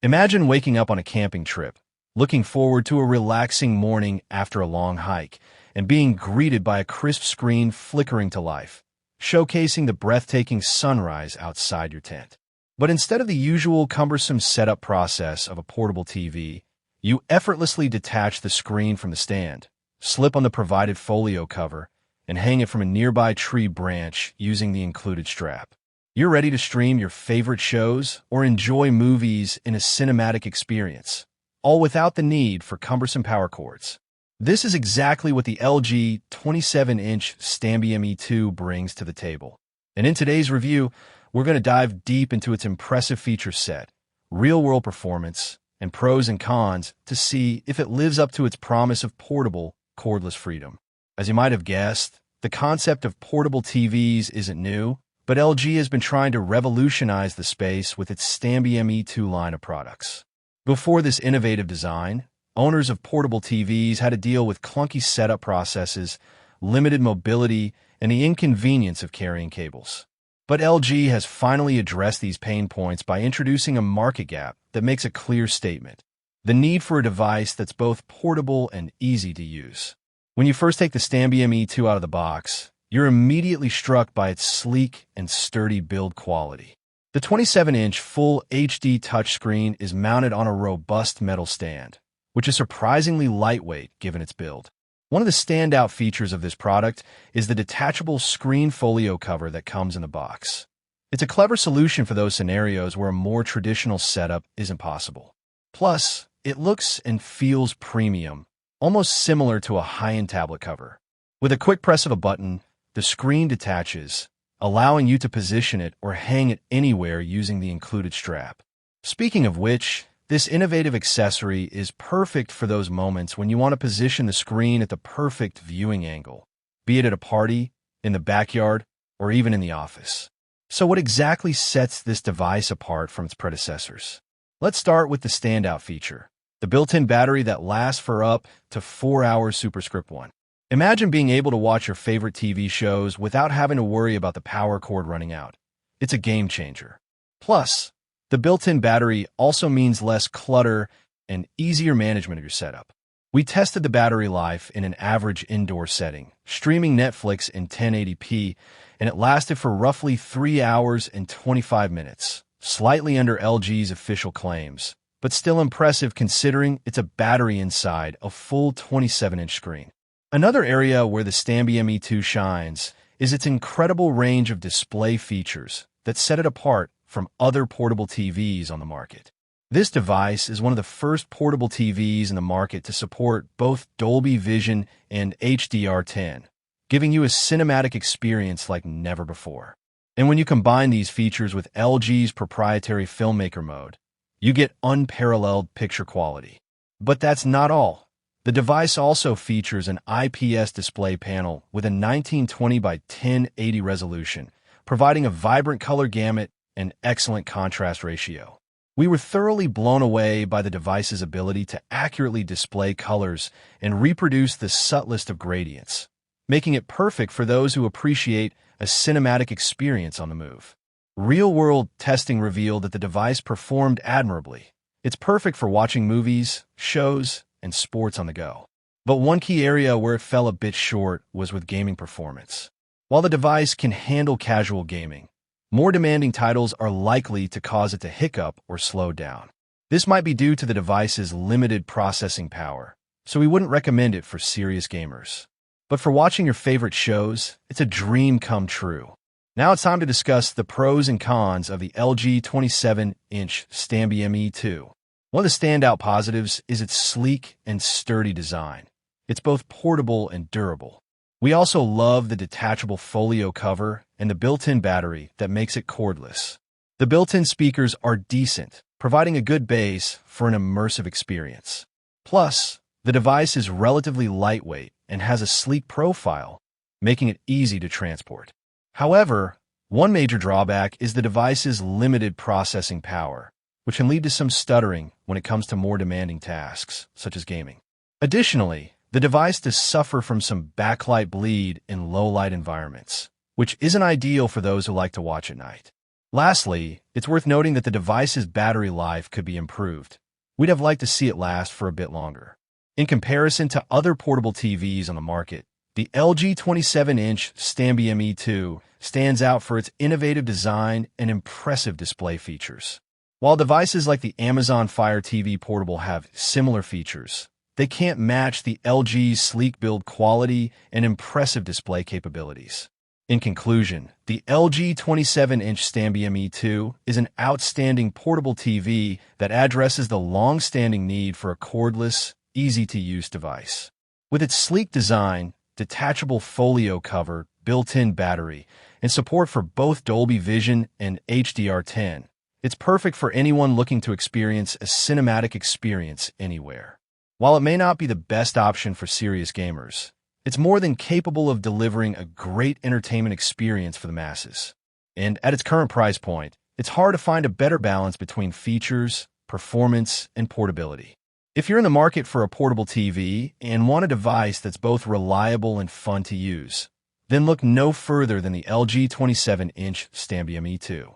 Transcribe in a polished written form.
Imagine waking up on a camping trip, looking forward to a relaxing morning after a long hike, and being greeted by a crisp screen flickering to life, showcasing the breathtaking sunrise outside your tent. But instead of the usual cumbersome setup process of a portable TV, you effortlessly detach the screen from the stand, slip on the provided folio cover, and hang it from a nearby tree branch using the included strap. You're ready to stream your favorite shows or enjoy movies in a cinematic experience, all without the need for cumbersome power cords. This is exactly what the LG 27-inch StanbyME 2 brings to the table. And in today's review, we're going to dive deep into its impressive feature set, real-world performance, and pros and cons to see if it lives up to its promise of portable, cordless freedom. As you might have guessed, the concept of portable TVs isn't new, but LG has been trying to revolutionize the space with its StanbyME 2 line of products. Before this innovative design, owners of portable TVs had to deal with clunky setup processes, limited mobility, and the inconvenience of carrying cables. But LG has finally addressed these pain points by introducing a market gap that makes a clear statement: the need for a device that's both portable and easy to use. When you first take the StanbyME 2 out of the box, you're immediately struck by its sleek and sturdy build quality. The 27-inch Full HD touchscreen is mounted on a robust metal stand, which is surprisingly lightweight given its build. One of the standout features of this product is the detachable screen folio cover that comes in the box. It's a clever solution for those scenarios where a more traditional setup isn't possible. Plus, it looks and feels premium, almost similar to a high-end tablet cover. With a quick press of a button, the screen detaches, allowing you to position it or hang it anywhere using the included strap. Speaking of which, this innovative accessory is perfect for those moments when you want to position the screen at the perfect viewing angle, be it at a party, in the backyard, or even in the office. So what exactly sets this device apart from its predecessors? Let's start with the standout feature, the built-in battery that lasts for up to 4 hours Superscript 1. Imagine being able to watch your favorite TV shows without having to worry about the power cord running out. It's a game changer. Plus, the built-in battery also means less clutter and easier management of your setup. We tested the battery life in an average indoor setting, streaming Netflix in 1080p, and it lasted for roughly 3 hours and 25 minutes, slightly under LG's official claims, but still impressive considering it's a battery inside a full 27-inch screen. Another area where the StanbyME 2 shines is its incredible range of display features that set it apart from other portable TVs on the market. This device is one of the first portable TVs in the market to support both Dolby Vision and HDR10, giving you a cinematic experience like never before. And when you combine these features with LG's proprietary filmmaker mode, you get unparalleled picture quality. But that's not all. The device also features an IPS display panel with a 1920 by 1080 resolution, providing a vibrant color gamut and excellent contrast ratio. We were thoroughly blown away by the device's ability to accurately display colors and reproduce the subtlest of gradients, making it perfect for those who appreciate a cinematic experience on the move. Real-world testing revealed that the device performed admirably. It's perfect for watching movies, shows, and sports on the go. But one key area where it fell a bit short was with gaming performance. While the device can handle casual gaming, more demanding titles are likely to cause it to hiccup or slow down. This might be due to the device's limited processing power, so we wouldn't recommend it for serious gamers. But for watching your favorite shows, it's a dream come true. Now it's time to discuss the pros and cons of the LG 27-inch StanbyME 2. One of the standout positives is its sleek and sturdy design. It's both portable and durable. We also love the detachable folio cover and the built-in battery that makes it cordless. The built-in speakers are decent, providing a good bass for an immersive experience. Plus, the device is relatively lightweight and has a sleek profile, making it easy to transport. However, one major drawback is the device's limited processing power, which can lead to some stuttering when it comes to more demanding tasks, such as gaming. Additionally, the device does suffer from some backlight bleed in low-light environments, which isn't ideal for those who like to watch at night. Lastly, it's worth noting that the device's battery life could be improved. We'd have liked to see it last for a bit longer. In comparison to other portable TVs on the market, the LG 27-inch StanbyME 2 stands out for its innovative design and impressive display features. While devices like the Amazon Fire TV Portable have similar features, they can't match the LG's sleek build quality and impressive display capabilities. In conclusion, the LG 27-inch StanbyME 2 is an outstanding portable TV that addresses the long-standing need for a cordless, easy-to-use device. With its sleek design, detachable folio cover, built-in battery, and support for both Dolby Vision and HDR10, it's perfect for anyone looking to experience a cinematic experience anywhere. While it may not be the best option for serious gamers, it's more than capable of delivering a great entertainment experience for the masses. And at its current price point, it's hard to find a better balance between features, performance, and portability. If you're in the market for a portable TV and want a device that's both reliable and fun to use, then look no further than the LG 27-inch StanbyME 2.